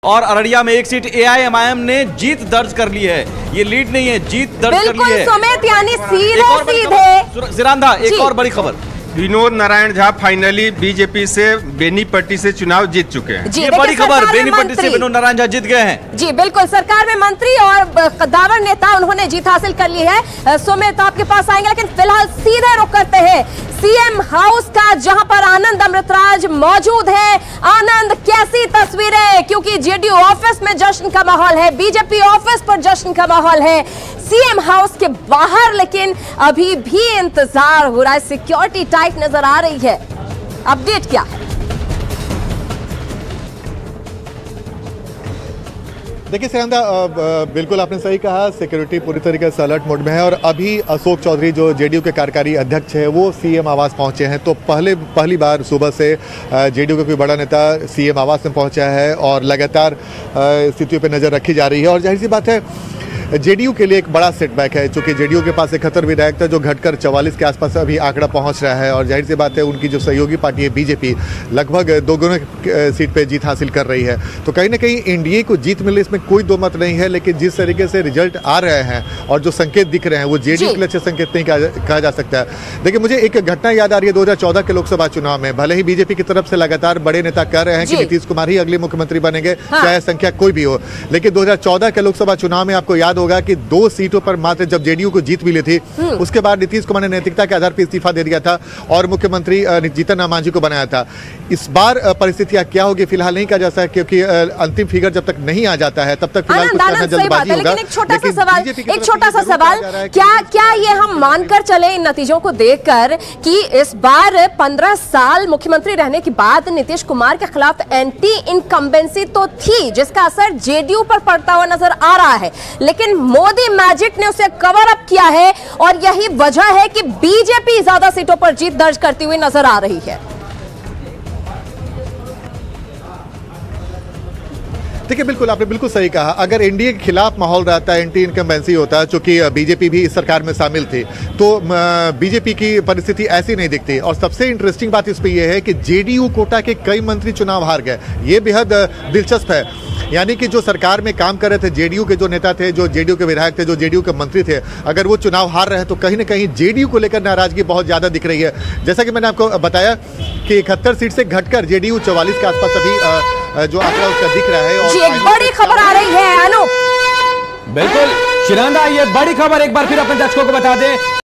और अररिया में एक सीट एआईएमआईएम ने जीत दर्ज कर ली है। ये लीड नहीं है, जीत दर्ज कर ली है। सुमित, यानी सीधे सिरांदा, एक और बड़ी खबर, विनोद नारायण झा फाइनली बीजेपी से बेनीपट्टी से चुनाव जीत चुके हैं। ये बड़ी खबर, बेनीपट्टी से विनोद नारायण झा जीत गए हैं। जी बिल्कुल, सरकार में मंत्री और कद्दावर नेता उन्होंने जीत हासिल कर ली है। सुमित आपके पास आएंगे, लेकिन फिलहाल सीधे रुख करते हैं सीएम हाउस का, जहां पर आनंद अमृतराज मौजूद है। आनंद, कैसी तस्वीरें, क्योंकि जेडीयू ऑफिस में जश्न का माहौल है, बीजेपी ऑफिस पर जश्न का माहौल है, सीएम हाउस के बाहर लेकिन अभी भी इंतजार हो रहा है, सिक्योरिटी टाइट नजर आ रही है। अपडेट क्या है? देखिए सिरांदा, बिल्कुल आपने सही कहा, सिक्योरिटी पूरी तरीके से अलर्ट मोड में है। और अभी अशोक चौधरी जो जेडीयू के कार्यकारी अध्यक्ष है वो सीएम आवास पहुंचे हैं। तो पहली बार सुबह से जेडीयू का कोई बड़ा नेता सीएम आवास में पहुंचा है और लगातार स्थितियों पर नज़र रखी जा रही है। और जाहिर सी बात है, जेडीयू के लिए एक बड़ा सेटबैक है, क्योंकि जेडीयू के पास 71 विधायक था जो घटकर 44 के आसपास अभी आंकड़ा पहुंच रहा है। और जाहिर सी बात है, उनकी जो सहयोगी पार्टी है बीजेपी लगभग दोगुना सीट पे जीत हासिल कर रही है। तो कहीं ना कहीं एनडीए को जीत मिलने इसमें कोई दो मत नहीं है। लेकिन जिस तरीके से रिजल्ट आ रहे हैं और जो संकेत दिख रहे हैं वो जेडीयू के लिए अच्छे संकेत नहीं कहा जा सकता है। देखिए, मुझे एक घटना याद आ रही है 2014 के लोकसभा चुनाव में। भले ही बीजेपी की तरफ से लगातार बड़े नेता कह रहे हैं कि नीतीश कुमार ही अगले मुख्यमंत्री बनेंगे, चाहे संख्या कोई भी हो, लेकिन 2014 के लोकसभा चुनाव में आपको याद होगा कि 2 सीटों पर मात्र जब जेडीयू को जीत मिली थी, उसके बाद नीतीश कुमार ने नैतिकता के आधार पर इस्तीफा दे दिया था और मुख्यमंत्री जीतन राम मांझी को बनाया था। इस बार परिस्थितियां क्या होगी फिलहाल नहीं कहा जा सकता, क्योंकि अंतिम फिगर जब तक नहीं आ जाता है तब तक फिलहाल कुछ कहना जल्दबाजी होगा। लेकिन एक छोटा सा सवाल, क्या ये हम मानकर चले इन नतीजों को देखकर कि इस बार 15 साल मुख्यमंत्री रहने के बाद नीतीश कुमार के खिलाफ एंटी इनकम्बेंसी तो थी, जिसका असर जेडीयू पर पड़ता हुआ नजर आ रहा है, लेकिन मोदी मैजिक ने उसे कवर अप किया है और यही वजह है कि बीजेपी ज्यादा सीटों पर जीत दर्ज करती हुई नजर आ रही है। देखिए, बिल्कुल आपने बिल्कुल सही कहा। अगर एनडीए के खिलाफ माहौल रहता है, एंटी इनकम्बेंसी होता है, चूंकि बीजेपी भी इस सरकार में शामिल थी, तो बीजेपी की परिस्थिति ऐसी नहीं दिखती। और सबसे इंटरेस्टिंग बात इस पे यह है कि जेडीयू कोटा के कई मंत्री चुनाव हार गए। ये बेहद दिलचस्प है। यानी कि जो सरकार में काम कर रहे थे जेडीयू के जो नेता थे, जो जेडीयू के विधायक थे, जो जेडीयू के मंत्री थे, अगर वो चुनाव हार रहे हैं तो कहीं ना कहीं जेडीयू को लेकर नाराजगी बहुत ज्यादा दिख रही है। जैसा कि मैंने आपको बताया कि 71 सीट से घटकर जेडीयू 44 के आसपास अभी जो आंकड़ा उसका दिख रहा है। और एक बड़ी खबर आ रही है अनु। बिल्कुल शिरांदा, ये बड़ी खबर एक बार फिर अपने दर्शकों को बता दें।